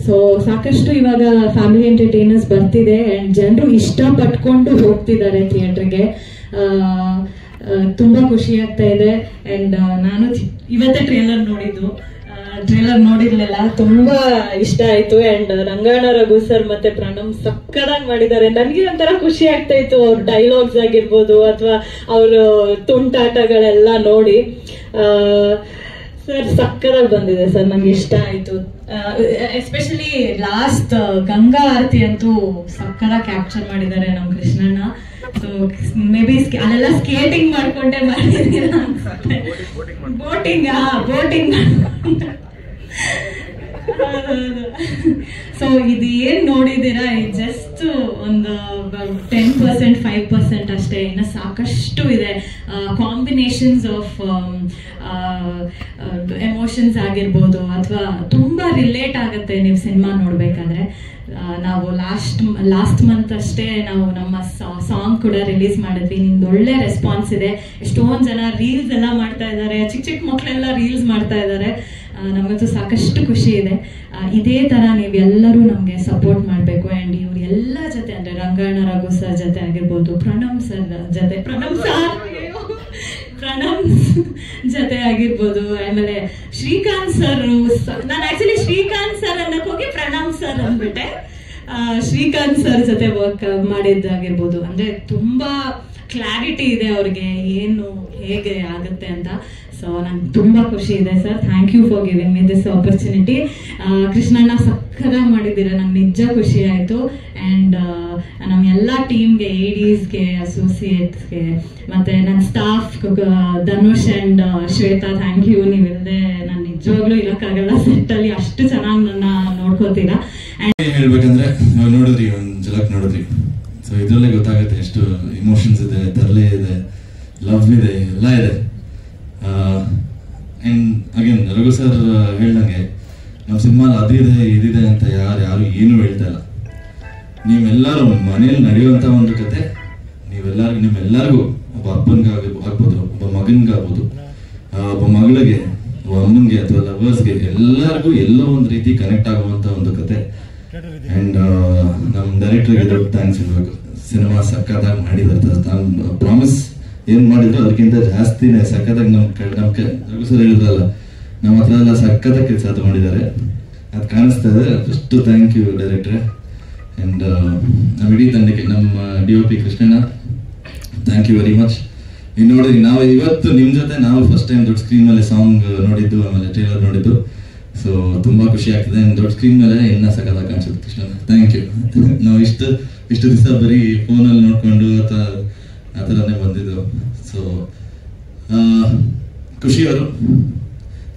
So ಸಾಕಷ್ಟು ಇವಾಗ family entertainers ಬರ್ತಿದೆ ಅಂಡ್ ಜನರು ಇಷ್ಟ ಪಟ್ಕೊಂಡು ಹೋಗ್ತಿದ್ದಾರೆ ಥಿಯೇಟರ್ಗೆ. ತುಂಬಾ ಖುಷಿ ಆಗ್ತಾ ಇದೆ. ಅಂಡ್ ನಾನು ಇವತ್ತೇ ಟ್ರೇಲರ್ ನೋಡಿರ್ಲಿಲ್ಲ, ತುಂಬಾ ಇಷ್ಟ ಆಯ್ತು. ಅಂಡ್ ರಂಗಾಯಣ ರಘು ಸರ್ ಮತ್ತೆ ಪ್ರಣಮ್ ಸಕ್ಕದಾಗಿ ಮಾಡಿದ್ದಾರೆ. ನನಗೆ ಒಂಥರ ಖುಷಿ ಆಗ್ತಾ ಇತ್ತು ಅವ್ರ ಡೈಲಾಗ್ಸ್ ಆಗಿರ್ಬೋದು ಅಥವಾ ಅವ್ರ ತುಂಟಾಟಗಳೆಲ್ಲ ನೋಡಿ. ಸರ್ ಸಕ್ಕದಾಗಿ ಬಂದಿದೆ ಸರ್, ನಂಗೆ ಇಷ್ಟ ಆಯ್ತು. ಎಸ್ಪೆಷಲಿ ಲಾಸ್ಟ್ ಗಂಗಾ ಆರತಿ ಅಂತೂ ಸಕ್ಕದಾಗಿ ಕ್ಯಾಪ್ಚರ್ ಮಾಡಿದ್ದಾರೆ ನಮ್ ಕೃಷ್ಣಣ್ಣ. ಸೊ ಮೇ ಬಿ ಅಲ್ಲೆಲ್ಲ ಸ್ಕೇಟಿಂಗ್ ಮಾಡ್ಕೊಂಡೆ ಮಾಡಿದ್ದೀರ ಅನ್ಸುತ್ತೆ, ಬೋಟಿಂಗ್ ಸೊ ಇದು ಏನ್ ನೋಡಿದೀರಾ ಜಸ್ಟ್ ಒಂದು 10% 5% ಅಷ್ಟೇ. ಇನ್ನು ಸಾಕಷ್ಟು ಇದೆ. ಕಾಂಬಿನೇಷನ್ಸ್ ಆಫ್ ಎಮೋಷನ್ಸ್ ಆಗಿರ್ಬೋದು ಅಥವಾ ತುಂಬಾ ರಿಲೇಟ್ ಆಗುತ್ತೆ ನೀವು ಸಿನಿಮಾ ನೋಡ್ಬೇಕಾದ್ರೆ. ನಾವು ಲಾಸ್ಟ್ ಮಂತ್ ಅಷ್ಟೇ ನಾವು ನಮ್ಮ ಸಾಂಗ್ ಕೂಡ ರಿಲೀಸ್ ಮಾಡಿದ್ವಿ. ನಿಮ್ದು ಒಳ್ಳೆ ರೆಸ್ಪಾನ್ಸ್ ಇದೆ. ಎಷ್ಟೊಂದು ಜನ ರೀಲ್ಸ್ ಎಲ್ಲ ಮಾಡ್ತಾ ಇದ್ದಾರೆ, ಚಿಕ್ಕ ಮಕ್ಕಳೆಲ್ಲ ರೀಲ್ಸ್ ಮಾಡ್ತಾ ಇದ್ದಾರೆ. ನಮಗಂತೂ ಸಾಕಷ್ಟು ಖುಷಿ ಇದೆ. ಇದೇ ತರ ನೀವೆಲ್ಲರೂ ನಮ್ಗೆ ಸಪೋರ್ಟ್ ಮಾಡ್ಬೇಕು. ಅಂಡ್ ಇವ್ರು ಎಲ್ಲ ಜೊತೆ ಅಂದ್ರೆ ರಂಗಾಯಣ ರಘು ಸರ್ ಜೊತೆ ಆಗಿರ್ಬೋದು, ಪ್ರಣಮ್ ಜೊತೆ ಆಗಿರ್ಬೋದು, ಆಮೇಲೆ ಶ್ರೀಕಾಂತ್ ಸರ್. ನಾನು ಆಕ್ಚುಲಿ ಶ್ರೀಕಾಂತ್ ಸರ್ ಅನ್ನಕ್ ಹೋಗಿ ಪ್ರಣಮ್ ಸರ್ ಅಂದ್ಬಿಟ್ಟೆ. ಶ್ರೀಕಾಂತ್ ಸರ್ ಜೊತೆ ವರ್ಕ್ ಮಾಡಿದ್ದಾಗಿರ್ಬೋದು. ಅಂದ್ರೆ ತುಂಬಾ ಕ್ಲಾರಿಟಿ ಇದೆ ಅವ್ರಿಗೆ ಏನು ಹೇಗೆ ಆಗುತ್ತೆ ಅಂತ. ಸೊ ನಂಗೆ ತುಂಬಾ ಖುಷಿ ಇದೆ sir. Thank you for giving me this opportunity. ಕೃಷ್ಣಣ್ಣ ಸಕ್ಕದಾಗಿ ಮಾಡಿದ್ದೀರ, ನಂಗೆ ನಿಜ ಖುಷಿ ಆಯ್ತು. ಅಂಡ್ ನಮ್ಮ ಎಲ್ಲ ಟೀಮ್ಗೆ, ADsಗೆ, ಅಸೋಸಿಯೇಟ್ಸ್ಗೆ ಮತ್ತೆ ನನ್ನ staff Dhanush and Shweta, thank you. ನೀವಿಲ್ಲದೆ ನಾನು ನಿಜವಾಗ್ಲೂ ಇರೋಕ್ಕಾಗಲ್ಲ ಸೆಟ್ ಅಲ್ಲಿ, ಅಷ್ಟು ಚೆನ್ನಾಗಿ ನನ್ನ ನೋಡ್ಕೋತೀರಾ. ಹೇಳ್ಬೇಕಂದ್ರೆ ನೋಡಿದ್ರಿ, ಒಂದು ಝಲಕ್ ನೋಡಿದ್ರಿ. ಸೊ ಇದ್ರಲ್ಲೇ ಗೊತ್ತಾಗುತ್ತೆ ಎಷ್ಟು ಇಮೋಷನ್ಸ್ ಇದೆ, ತರಲೆ ಇದೆ, ಲವ್ ಇದೆ, ಎಲ್ಲ ಇದೆ. ಅಂಡ್ ಅಗೇನ್ ರಘು ಸರ್ ಹೇಳ್ದಂಗೆ ನಮ್ಮ ಸಿನಿಮಾ ಅದಿದೆ ಇದಿದೆ ಅಂತ ಯಾರು ಏನು ಹೇಳ್ತಾ ಇಲ್ಲ. ನೀವೆಲ್ಲರೂ ಮನೇಲಿ ನಡೆಯುವಂತ ಒಂದು ಕತೆ, ನಿಮ್ಮೆಲ್ಲರಿಗೂ ಒಬ್ಬ ಅಪ್ಪನ್ಗಾಗ್ಬೋದು, ಒಬ್ಬ ಮಗನ್ಗಾಗ್ಬೋದು, ಒಬ್ಬ ಮಗಳಿಗೆ, ಒಬ್ಬ ಅಮ್ಮನ್ಗೆ ಅಥವಾ ಲವರ್ಸ್ಗೆ ಎಲ್ಲರಿಗೂ ಎಲ್ಲೋ ಒಂದು ರೀತಿ ಕನೆಕ್ಟ್ ಆಗುವಂತ ಒಂದು ಕತೆ. ಅಂಡ್ ನಮ್ ಡೈರೆಕ್ಟರ್ಗೆ ದೊಡ್ಡ ಥ್ಯಾಂಕ್ಸ್ ಇರ್ಬೇಕು. ಸಿನಿಮಾ ಸಕ್ಕತ್ತಾಗಿ ಮಾಡಿದಾರೆ. ನಾನು ಪ್ರಾಮಿಸ್ ಏನ್ ಮಾಡಿದ್ರು ಅದಕ್ಕಿಂತ ಜಾಸ್ತಿನೇ ಸಕ್ಕತ್ತಾಗಿ ರಘು ಸರ್ ಹೇಳಿದ್ರಲ್ಲ, ನಮ್ಮ ಹತ್ರ ಎಲ್ಲ ಸಕ್ಕತ್ತಾಗಿ ಕೆಲಸ ತಗೊಂಡಿದ್ದಾರೆ, ಅದು ಕಾಣಿಸ್ತಾ ಇದೆ. ಫಸ್ಟ್ ಥ್ಯಾಂಕ್ ಯು ಡೈರೆಕ್ಟ್ರೆ. ಅಂಡ್ ನಮ್ಮ ಇಡೀ ತಂಡಕ್ಕೆ, ನಮ್ಮ DOP ಕೃಷ್ಣಣ್ಣ, ಥ್ಯಾಂಕ್ ಯು ವೆರಿ ಮಚ್. ನೀವು ನೋಡಿದ್ರಿ, ನಾವು ಇವತ್ತು ನಿಮ್ ಜೊತೆ ನಾವು ಫಸ್ಟ್ ಟೈಮ್ ದೊಡ್ಡ ಸ್ಕ್ರೀನ್ ಮೇಲೆ ಸಾಂಗ್ ನೋಡಿದ್ದು, ಆಮೇಲೆ ಟ್ರೇಲರ್ ನೋಡಿದ್ದು. ಸೊ ತುಂಬಾ ಖುಷಿ ಆಗ್ತದೆ. ದೊಡ್ಡ ಸ್ಕ್ರೀನ್ ಮೇಲೆ ಇನ್ನ ಸಕ್ಕತ್ತಾಗಿ ಕಾಣಿಸುತ್ತೆ ಕೃಷ್ಣಣ್ಣ. Thank you. ನಾವು ಇಷ್ಟು ದಿವಸ ಬರೀ ಫೋನಲ್ಲಿ ನೋಡ್ಕೊಂಡು ಅಥವಾ ಆ ಥರನೇ ಬಂದಿದ್ದು. ಸೊ ಖುಷಿ ಅವರು,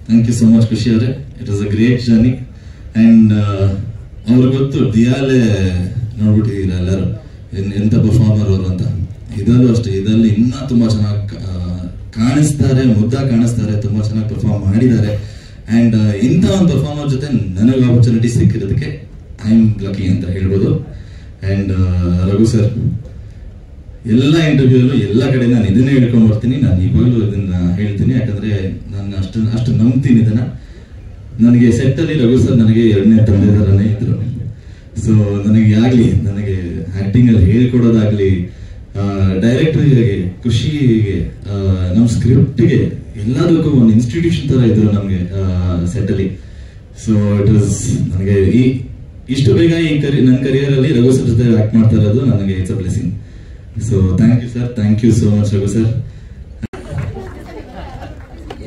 ಥ್ಯಾಂಕ್ ಯು ಸೋ ಮಚ್ ಖುಷಿ ಅವರೇ. It was a great journey. And ಅವ್ರಿಗೆ ಗೊತ್ತು, ದಿಯಾಲೆ ನೋಡ್ಬಿಟ್ಟಿದ್ದೀರ ಎಲ್ಲರೂ ಎಂತ ಪರ್ಫಾರ್ಮರ್ ಅವರು ಅಂತ. ಇದರಲ್ಲೂ ಅಷ್ಟೇ, ಇದರಲ್ಲಿ ಇನ್ನೂ ತುಂಬಾ ಚೆನ್ನಾಗಿ ಕಾಣಿಸ್ತಾರೆ, ಮುದ್ದಾಗಿ ಕಾಣಿಸ್ತಾರೆ, ತುಂಬಾ ಚೆನ್ನಾಗಿ ಪರ್ಫಾರ್ಮ್ ಮಾಡಿದ್ದಾರೆ. ಅಂಡ್ ಇಂಥ ಒಂದು ಪರ್ಫಾರ್ಮರ್ ಜೊತೆ ನನಗೆ ಆಪರ್ಚುನಿಟಿ ಸಿಕ್ಕಿರೋದಕ್ಕೆ ಐ ಆಮ್ ಲಕ್ಕಿ ಅಂತ ಹೇಳ್ಬೋದು. ಅಂಡ್ ರಘು ಸರ್ ಎಲ್ಲ ಇಂಟರ್ವ್ಯೂಲ್ಲೂ ಎಲ್ಲ ಕಡೆ ನಾನು ಇದನ್ನೇ ಹೇಳ್ಕೊಂಡ್ ಬರ್ತೀನಿ. ನಾನು ಇವಾಗಲೂ ಇದನ್ನ ಹೇಳ್ತೀನಿ, ಯಾಕಂದ್ರೆ ನಾನು ಅಷ್ಟು ನಂಬ್ತೀನಿ ಇದನ್ನ. ನನಗೆ ಸೆಟ್ ಅಲ್ಲಿ ರಘು ಸರ್ ನನಗೆ 2ನೇ ತಂದೆ ತರನೇ ಇದ್ರು. ಸೊ ನನಗೆ ಆಕ್ಟಿಂಗ್ ಅಲ್ಲಿ ಹೇಳ್ಕೊಡೋದಾಗ್ಲಿ, ಡೈರೆಕ್ಟರ್ಗೆ, ಖುಷಿಗೆ, ನಮ್ಮ ಸ್ಕ್ರಿಪ್ಟ್ಗೆ, ಎಲ್ಲದಕ್ಕೂ ಒಂದು ಇನ್ಸ್ಟಿಟ್ಯೂಷನ್ ತರ ಇದ್ರು ನಮ್ಗೆ ಸೆಟ್ ಅಲ್ಲಿ. ಸೊ ಇಟ್ ವಾಸ್ ನನಗೆ ಇಷ್ಟು ಬೇಗ ನನ್ನ ಕರಿಯರ್ ಅಲ್ಲಿ ರಘು ಸರ್ ಜೊತೆ ಆಕ್ಟ್ ಮಾಡ್ತಾ ಇರೋದು ನನಗೆ it's a blessing. So thank you sir, thank you so much Raghu sir.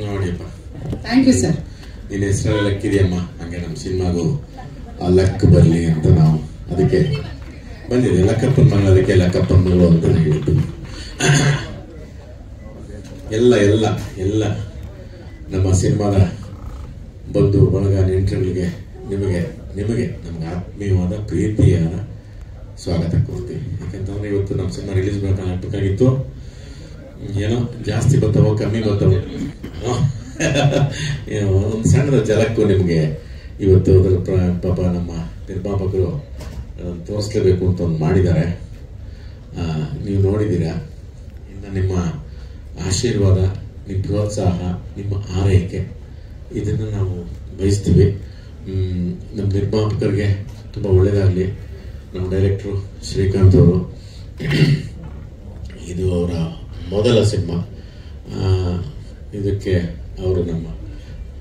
ನೋಡಿಯಪ್ಪ, ಥ್ಯಾಂಕ್ ಯು ಸರ್. ನಿನ್ನ ಹೆಸರಲ್ಲಿ ಲಕ್ಕಿದೆಯಮ್ಮ, ಹಂಗೆ ನಮ್ಮ ಸಿನಿಮಾಗೂ ಆ ಲಕ್ ಬರಲಿ ಅಂತ ನಾವು ಅದಕ್ಕೆ ಬಂದಿದೆ. ಲಕ್ಕಪ್ಪನ ಮಗಳು, ಅದಕ್ಕೆ ಲಕ್ಕಪ್ಪನ ಮಗಳು ಅಂತ ಹೇಳಿದ್ದು. ಎಲ್ಲ ಎಲ್ಲ ಎಲ್ಲ ನಮ್ಮ ಸಿನಿಮಾದ ಬಂಧು ಬಳಗ ನೆಂಟರುಗಳಿಗೆ ನಿಮಗೆ ನಮಗೆ ಆತ್ಮೀಯವಾದ ಪ್ರೀತಿಯಾದ ಸ್ವಾಗತ ಕೊಡ್ತೀವಿ. ಯಾಕಂತಂದ್ರೆ ಇವತ್ತು ನಮ್ಮ ಸಿನಿಮಾ ರಿಲೀಸ್ ಆಗಬೇಕಾಗಿತ್ತು. ಏನೋ ಜಾಸ್ತಿ ಬರ್ತಾವೋ ಕಮ್ಮಿ ಬರ್ತಾವೋ, ಒಂದು ಸಣ್ಣದ ಜಲಕ್ಕೂ ನಿಮಗೆ ಇವತ್ತು ಪಾಪ ನಮ್ಮ ನಿರ್ಮಾಪಕರು ತೋರಿಸ್ಲೇಬೇಕು ಅಂತ ಒಂದು ಮಾಡಿದ್ದಾರೆ. ನೀವು ನೋಡಿದ್ದೀರಾ. ಇನ್ನು ನಿಮ್ಮ ಆಶೀರ್ವಾದ, ನಿಮ್ಮ ಪ್ರೋತ್ಸಾಹ, ನಿಮ್ಮ ಆರೈಕೆ ಇದನ್ನು ನಾವು ಬಯಸ್ತೀವಿ. ನಮ್ಮ ನಿರ್ಮಾಪಕರಿಗೆ ತುಂಬ ಒಳ್ಳೆಯದಾಗಲಿ. ನಮ್ಮ ಡೈರೆಕ್ಟ್ರು ಶ್ರೀಕಾಂತ್ ಅವರು, ಇದು ಅವರ ಮೊದಲ ಸಿನಿಮಾ. ಇದಕ್ಕೆ ಅವರು ನಮ್ಮ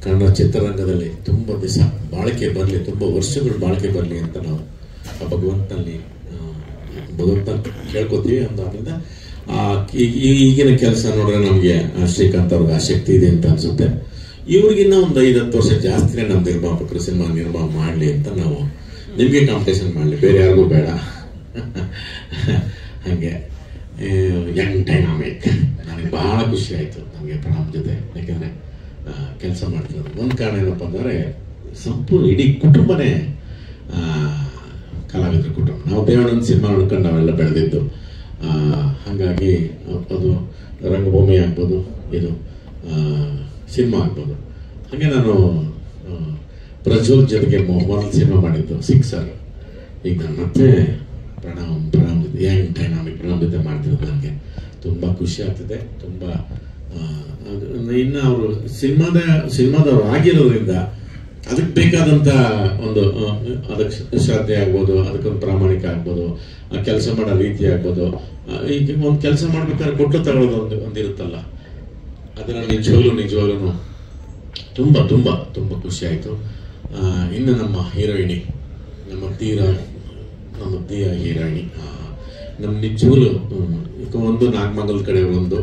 ಕನ್ನಡ ಚಿತ್ರರಂಗದಲ್ಲಿ ತುಂಬ ದಿವಸ ಬಾಳಿಕೆ ಬರಲಿ, ತುಂಬ ವರ್ಷಗಳು ಬಾಳಿಕೆ ಬರಲಿ ಅಂತ ನಾವು ಭಗವಂತನಲ್ಲಿ ಕೇಳ್ಕೊತೀವಿ. ಅಂದಾದ್ರಿಂದ ಈಗಿನ ಕೆಲಸ ನೋಡಿದ್ರೆ ನಮಗೆ ಶ್ರೀಕಾಂತ್ ಅವ್ರಿಗೆ ಆ ಶಕ್ತಿ ಇದೆ ಅಂತ ಅನ್ಸುತ್ತೆ. ಇವ್ರಿಗಿನ್ನ ಒಂದು 5-10 ವರ್ಷ ಜಾಸ್ತಿನೇ ನಮ್ಮ ನಿರ್ಮಾಪಕರು ಸಿನಿಮಾ ನಿರ್ಮಾಣ ಮಾಡಲಿ ಅಂತ ನಾವು ನಿಮಗೆ ಕಾಂಪಿಟೇಷನ್ ಮಾಡಲಿ, ಬೇರೆ ಯಾರಿಗೂ ಬೇಡ. ಹಾಗೆ ಯಂಗ್ ಡೈನಾಮಿಕ್, ನನಗೆ ಬಹಳ ಖುಷಿ ಆಯಿತು ನಮಗೆ ಪ್ರಣಾಮ್ ಜೊತೆ. ಯಾಕೆಂದರೆ ಕೆಲಸ ಮಾಡ್ತಿರೋದು ಒಂದು ಕಾರಣ ಏನಪ್ಪ ಅಂದರೆ ಸಂಪೂರ್ಣ ಇಡೀ ಕುಟುಂಬನೇ ಕಲಾವಿದ್ರ ಕುಟುಂಬ. ನಾವು ದೇವಣ್ಣನ ಸಿನಿಮಾ ನೋಡ್ಕೊಂಡು ನಾವೆಲ್ಲ ಬೆಳೆದಿದ್ದು. ಹಾಗಾಗಿ ಅದು ರಂಗಭೂಮಿ ಆಗ್ಬೋದು, ಇದು ಸಿನಿಮಾ ಆಗ್ಬೋದು. ಹಾಗೆ ನಾನು ಪ್ರಜ್ವಲ್ ಜೊತೆಗೆ ಮೊದಲು ಸಿನಿಮಾ ಮಾಡಿದ್ದು ಸಿಕ್ಸರ್. ಈಗ ನಾನು ಮತ್ತೆ ಪ್ರಣಾಮ್ ಜೊತೆ ಯಂಗ್ ಡೈನಾಮಿಕ್ ಪ್ರಣಾಮ್ ಜೊತೆ ಮಾಡ್ತಿರೋದು ನನಗೆ ತುಂಬ ಖುಷಿ ಆಗ್ತಿದೆ. ತುಂಬ ಇನ್ನು ಅವರು ಸಿನಿಮಾದವ್ರು ಆಗಿರೋದ್ರಿಂದ ಅದಕ್ಕೆ ಬೇಕಾದಂಥ ಒಂದು ಅದಕ್ಕೆ ಶ್ರದ್ಧೆ ಆಗ್ಬೋದು, ಅದಕ್ಕೊಂದು ಪ್ರಾಮಾಣಿಕ ಆಗ್ಬೋದು, ಕೆಲಸ ಮಾಡೋ ರೀತಿ ಆಗ್ಬೋದು. ಈಗ ಒಂದು ಕೆಲಸ ಮಾಡ್ಬೇಕಾದ್ರೆ ಕೊಟ್ಟು ತಗೊಳ್ಳೋದು ಒಂದಿರುತ್ತಲ್ಲ, ಅದನ್ನು ನಿಜವಾಗ್ಲೂ ತುಂಬ ತುಂಬ ತುಂಬ ಖುಷಿ ಆಯಿತು. ಇನ್ನು ನಮ್ಮ ಹೀರೋಯಿನಿ, ನಮ್ಮ ದಿಯಾ ಹೀರೋಯಿನಿ, ನಮ್ಮ ನಿಜವಾಗ್ಲೂ ಈಗ ಒಂದು ನಾಗಮಂಗಲ ಕಡೆ ಒಂದು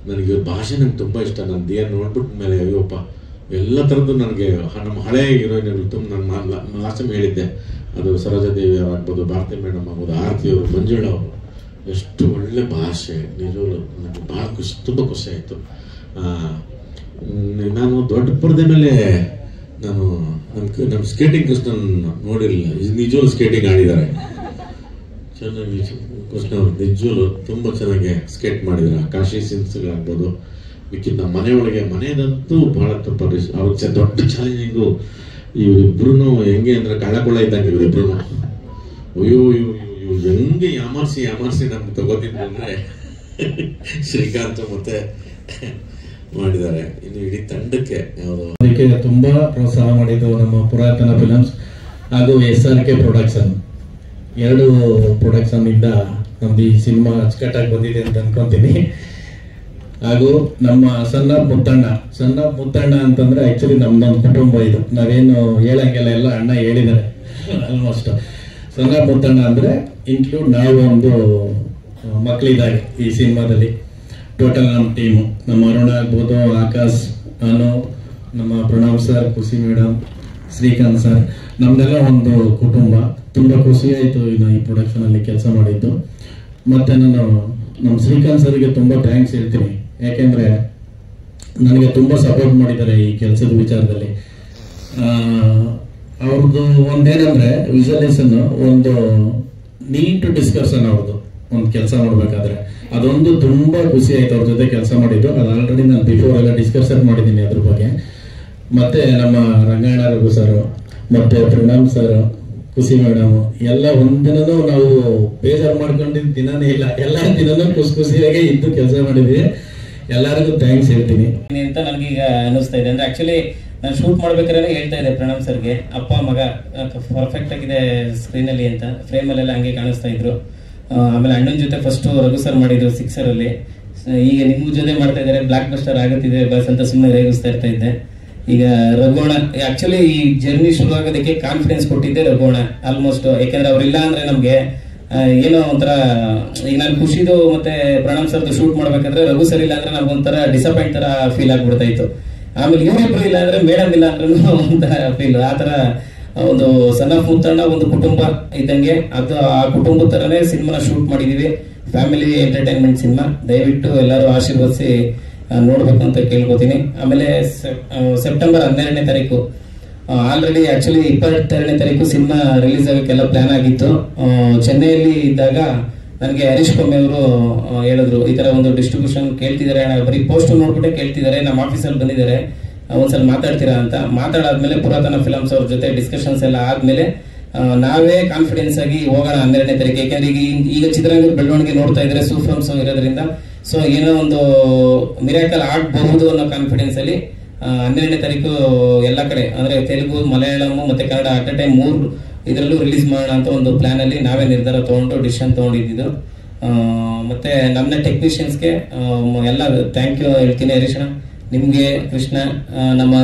ನನಗೆ ಭಾಷೆ ನಂಗೆ ತುಂಬ ಇಷ್ಟ. ನಾನು ದಿಯಾ ನೋಡ್ಬಿಟ್ಟ ಮೇಲೆ ಅಯ್ಯೋಪ್ಪ ಎಲ್ಲ ಥರದ್ದು ನನಗೆ ನಮ್ಮ ಹಳೆಯ ಹೀರೋಯಿನ್ಗಳು ತುಂಬ ನಾನು ಲಾಸ್ಟ್ ಟೈಮ್ ಹೇಳಿದ್ದೆ, ಅದು ಸರೋಜಾದೇವಿ ಆಗ್ಬೋದು, ಭಾರತಿ ಮೇಡಮ್ ಆಗ್ಬೋದು, ಆರತಿ ಅವರು, ಮಂಜುಳಾ ಅವರು, ಎಷ್ಟು ಒಳ್ಳೆ ಭಾಷೆ. ನಿಜವಾಗ್ಲೂ ನನಗೆ ಭಾಳ ತುಂಬ ಖುಷಿ ಆಯಿತು. ನಾನು ದೊಡ್ಡ ಪರದೆ ಮೇಲೆ ನಮ್ಮ ಸ್ಕೇಟಿಂಗ್ ಕೃಷ್ಣನ್ ನೋಡಿರಲಿಲ್ಲ. ನಿಜವಾಗ್ಲೂ ಸ್ಕೇಟಿಂಗ್ ಆಡಿದ್ದಾರೆ ಚೆನ್ನಾಗಿ. ಕೃಷ್ಣ ಅವರು ನಿಜವಾಗ್ಲೂ ತುಂಬ ಚೆನ್ನಾಗಿ ಸ್ಕೇಟ್ ಮಾಡಿದ್ದಾರೆ. ಕಾಶಿ ಸಿನ್ಸ್ಗಳಾಗ್ಬೋದು, ಮಿಕ್ಕಿದ ಮನೆಯೊಳಗೆ ಮನೆಯದಂತೂ ಭಾಳ ತುಂಬ ಅವ್ರಿಗೆ ದೊಡ್ಡ ಚಾಲೆಂಜಿಂಗು. ಇವರಿಬ್ರು ಹೆಂಗೆ ಅಂದರೆ ಕಳ್ಳಕೊಳ್ಳ ಇದ್ದಂಗೆ ಇವರಿಬ್ರು. ಅಯ್ಯೋ ಹೆಂಗೆ ಯಾಮಾರಿಸಿ ನಮ್ಗೆ ತಗೋತಿದ್ರು ಅಂದರೆ ಶ್ರೀಕಾಂತ್ ಮತ್ತೆ ಮಾಡಿದ್ದಾರೆ. ಇನ್ನು ಇಡೀ ತಂಡಕ್ಕೆ ಅದಕ್ಕೆ ತುಂಬಾ ಪ್ರೋತ್ಸಾಹ ಮಾಡಿದ್ದು ನಮ್ಮ ಪುರಾತನ ಫಿಲಮ್ಸ್ ಹಾಗೂ SRK ಪ್ರೊಡಕ್ಷನ್. 2 ಪ್ರೊಡಕ್ಷನ್ ಇಂದ ನಮ್ದು ಈ ಸಿನಿಮಾ ಅಚ್ಚುಕಟ್ಟಾಗಿ ಬಂದಿದೆ ಅಂತ ಅನ್ಕೊಂತೀನಿ. ಹಾಗೂ ನಮ್ಮ ಸಣ್ಣ ಮುತ್ತಣ್ಣ ಅಂತಂದ್ರೆ ಆಕ್ಚುಲಿ ನಮ್ದೊಂದು ಕುಟುಂಬ ಇದು. ನಾವೇನು ಹೇಳಂಗೆಲ್ಲ ಎಲ್ಲ ಅಣ್ಣ ಹೇಳಿದ್ದಾರೆ ಆಲ್ಮೋಸ್ಟ್. ಸಣ್ಣ ಮುತ್ತಣ್ಣ ಅಂದ್ರೆ ಇನ್ಕ್ಲೂಡ್ ನಾವು ಒಂದು ಮಕ್ಕಳಿದ್ದಾರೆ ಈ ಸಿನಿಮಾದಲ್ಲಿ. ಟೋಟಲ್ ನಮ್ಮ ಟೀಮು, ನಮ್ಮ ಅರುಣ ಆಗ್ಬೋದು, ಆಕಾಶ್, ನಾನು, ನಮ್ಮ ಪ್ರಣಾಮ್ ಸರ್, ಖುಷಿ ಮೇಡಮ್, ಶ್ರೀಕಾಂತ್ ಸರ್, ನಮ್ದೆಲ್ಲ ಒಂದು ಕುಟುಂಬ. ತುಂಬ ಖುಷಿ ಆಯಿತು ಈ ಪ್ರೊಡಕ್ಷನಲ್ಲಿ ಕೆಲಸ ಮಾಡಿದ್ದು. ಮತ್ತು ನಾನು ನಮ್ಮ ಶ್ರೀಕಾಂತ್ ಸರ್ಗೆ ತುಂಬ ಥ್ಯಾಂಕ್ಸ್ ಹೇಳ್ತೀನಿ. ಯಾಕೆಂದರೆ ನನಗೆ ತುಂಬ ಸಪೋರ್ಟ್ ಮಾಡಿದ್ದಾರೆ ಈ ಕೆಲಸದ ವಿಚಾರದಲ್ಲಿ. ಅವ್ರದ್ದು ಒಂದೇನಂದರೆ ವಿಜುವಲೈಸೇಷನ್, ಒಂದು ನೀಟ್ ಡಿಸ್ಕಷನ್ ಅವ್ರದ್ದು ಒಂದು ಕೆಲಸ ಮಾಡಬೇಕಾದ್ರೆ ಅದೊಂದು ತುಂಬಾ ಖುಷಿ ಆಯ್ತು ಅವ್ರ ಜೊತೆ ಕೆಲಸ ಮಾಡಿದ್ದು. ಅದು ಆಲ್ರೆಡಿ ನಾನು ಬಿಫೋರ್ ಎಲ್ಲ ಡಿಸ್ಕಷನ್ ಮಾಡಿದ್ದೀನಿ ಅದ್ರ ಬಗ್ಗೆ. ಮತ್ತೆ ನಮ್ಮ ರಂಗಾಯಣ ರಘು ಸರ್, ಮತ್ತೆ ಪ್ರಣಾಮ್ ಸರ್, ಖುಷಿ ಮೇಡಮ್ ಎಲ್ಲ ಒಂದಿನೂ ನಾವು ಬೇಜಾರು ಮಾಡ್ಕೊಂಡಿದ್ದ ದಿನಾನೇ ಇಲ್ಲ. ಎಲ್ಲ ದಿನನೂ ಖುಷಿಯಾಗಿ ಇದ್ದು ಕೆಲಸ ಮಾಡಿದ್ವಿ. ಎಲ್ಲರಿಗೂ ಥ್ಯಾಂಕ್ಸ್ ಹೇಳ್ತೀನಿ ಅಂತ ನನಗೀಗ ಅನಿಸ್ತಾ ಇದೆ. ಅಂದ್ರೆ ಆಕ್ಚುಲಿ ನಾನು ಶೂಟ್ ಮಾಡ್ಬೇಕಾದ್ರೆ ಹೇಳ್ತಾ ಇದ್ದೆ ಪ್ರಣಾಮ್ ಸರ್ಗೆ, ಅಪ್ಪ ಮಗ ಪರ್ಫೆಕ್ಟ್ ಆಗಿದೆ ಸ್ಕ್ರೀನ್ ಅಲ್ಲಿ ಅಂತ. ಫ್ರೇಮ್ ಅಲ್ಲೆಲ್ಲ ಹಂಗೆ ಕಾಣಿಸ್ತಾ ಇದ್ರು. ಆಮೇಲೆ ಅಣ್ಣನ ಜೊತೆ ಫಸ್ಟ್ ರಘು ಸರ್ ಮಾಡಿದ್ರು ಸಿಕ್ಸರ್ ಅಲ್ಲಿ. ಈಗ ನಿಮ್ಮ ಜೊತೆ ಮಾಡ್ತಾ ಇದ್ದಾರೆ, ಬ್ಲಾಕ್ ಬಸ್ಟರ್ ಆಗುತ್ತಿದೆ ಬಸ್ ಅಂತ ಸುಮ್ಮನೆ ರೇಗಿಸ್ತಾ ಇರ್ತಾ ಇದ್ದೆ. ಈಗ ರಘುವಣ ಆಕ್ಚುಲಿ ಈ ಜರ್ನಿ ಶುರು ಆಗೋದಕ್ಕೆ ಕಾನ್ಫಿಡೆನ್ಸ್ ಕೊಟ್ಟಿದ್ದೆ ರಘುವಣ ಆಲ್ಮೋಸ್ಟ್. ಯಾಕಂದ್ರೆ ಅವ್ರಿಲ್ಲ ಅಂದ್ರೆ ನಮ್ಗೆ ಏನೋ ಒಂಥರ, ಈಗ ನಾನು ಖುಷಿದು ಮತ್ತೆ ಪ್ರಣಾಮ್ ಸರ್ದು ಶೂಟ್ ಮಾಡ್ಬೇಕಾದ್ರೆ ರಘು ಸರ್ ಇಲ್ಲ ಅಂದ್ರೆ ನಮ್ಗೊಂಥರ ಡಿಸಪಾಯಿಂಟ್ ತರ ಫೀಲ್ ಆಗ್ಬಿಡ್ತಾ ಇತ್ತು. ಆಮೇಲೆ ಇವರಿಬ್ರು ಇಲ್ಲ ಅಂದ್ರೆ ಮೇಡಮ್ ಇಲ್ಲ ಅಂದ್ರೆ ಒಂಥರ ಫೀಲ್. ಆತರ ಒಂದು ಸಣ್ಣ ಮುತ್ತಣ್ಣ ಒಂದು ಕುಟುಂಬ ಇದ್ದಂಗೆ, ಅದು ಆ ಕುಟುಂಬದ ತರನೇ ಸಿನಿಮಾನ ಶೂಟ್ ಮಾಡಿದೀವಿ. Family entertainment cinema. ದಯವಿಟ್ಟು ಎಲ್ಲರೂ ಆಶೀರ್ವದಿಸಿ ನೋಡ್ಬೇಕು ಅಂತ ಕೇಳ್ಕೊತೀನಿ. ಆಮೇಲೆ ಸೆಪ್ಟೆಂಬರ್ 12ನೇ ತಾರೀಕು ಆಲ್ರೆಡಿ ಆಕ್ಚುಲಿ 22ನೇ ತಾರೀಕು ಸಿನಿಮಾ ರಿಲೀಸ್ ಆಗೋಕ್ಕೆಲ್ಲ ಪ್ಲಾನ್ ಆಗಿತ್ತು. ಚೆನ್ನೈಯಲ್ಲಿ ಇದ್ದಾಗ ನನಗೆ ಹರೀಶ್ ಕೊಮ್ಮೆ ಅವರು ಹೇಳಿದ್ರು, ಈ ತರ ಒಂದು ಡಿಸ್ಟ್ರಿಬ್ಯೂಷನ್ ಕೇಳ್ತಿದ್ದಾರೆ, ಬರೀ ಪೋಸ್ಟ್ ನೋಡ್ಬಿಟ್ಟೆ ಕೇಳ್ತಿದ್ದಾರೆ, ನಮ್ಮ ಆಫೀಸಲ್ಲಿ ಬಂದಿದ್ದಾರೆ, ಒಂದ್ಸಲ ಮಾತಾಡ್ತೀರಾ ಅಂತ. ಮಾತಾಡಾದ್ಮೇಲೆ ಪುರಾತನ ಫಿಲಮ್ಸ್ ಅವ್ರ ಜೊತೆ ಡಿಸ್ಕಷನ್ಸ್ ಎಲ್ಲ ಆದ್ಮೇಲೆ ನಾವೇ ಕಾನ್ಫಿಡೆನ್ಸ್ ಆಗಿ ಹೋಗೋಣ 12ನೇ ತಾರೀಕು. ಯಾಕಂದ್ರೆ ಈಗ ಚಿತ್ರರಂಗದ ಬೆಳವಣಿಗೆ ನೋಡ್ತಾ ಇದ್ರೆ ಸೂಫ್ರಮ್ಸ್ ಇರೋದ್ರಿಂದ ಸೊ ಏನೋ ಒಂದು ಮಿರಾಕಲ್ ಆಗಬಹುದು ಅನ್ನೋ ಕಾನ್ಫಿಡೆನ್ಸ್ ಅಲ್ಲಿ 12ನೇ ತಾರೀಕು ಎಲ್ಲ ಕಡೆ ಅಂದ್ರೆ ತೆಲುಗು, ಮಲಯಾಳಂ ಮತ್ತೆ ಕನ್ನಡ ಅಟ್ ಅ ಟೈಮ್ 3 ಇದರಲ್ಲೂ ರಿಲೀಸ್ ಮಾಡೋಣ ಅಂತ ಒಂದು ಪ್ಲಾನ್ ಅಲ್ಲಿ ನಾವೇ ನಿರ್ಧಾರ ತಗೊಂಡು ಡಿಸಿಷನ್ ತಗೊಂಡಿದ್ದು. ಮತ್ತೆ ನಮ್ಮ ಟೆಕ್ನಿಷಿಯನ್ಸ್ಗೆ ಎಲ್ಲ ಥ್ಯಾಂಕ್ ಯು ಹೇಳ್ತೀನಿ. ಹರೀಶಣ್ಣ, ನಿಮ್ಗೆ, ಕೃಷ್ಣ, ನಮ್ಮ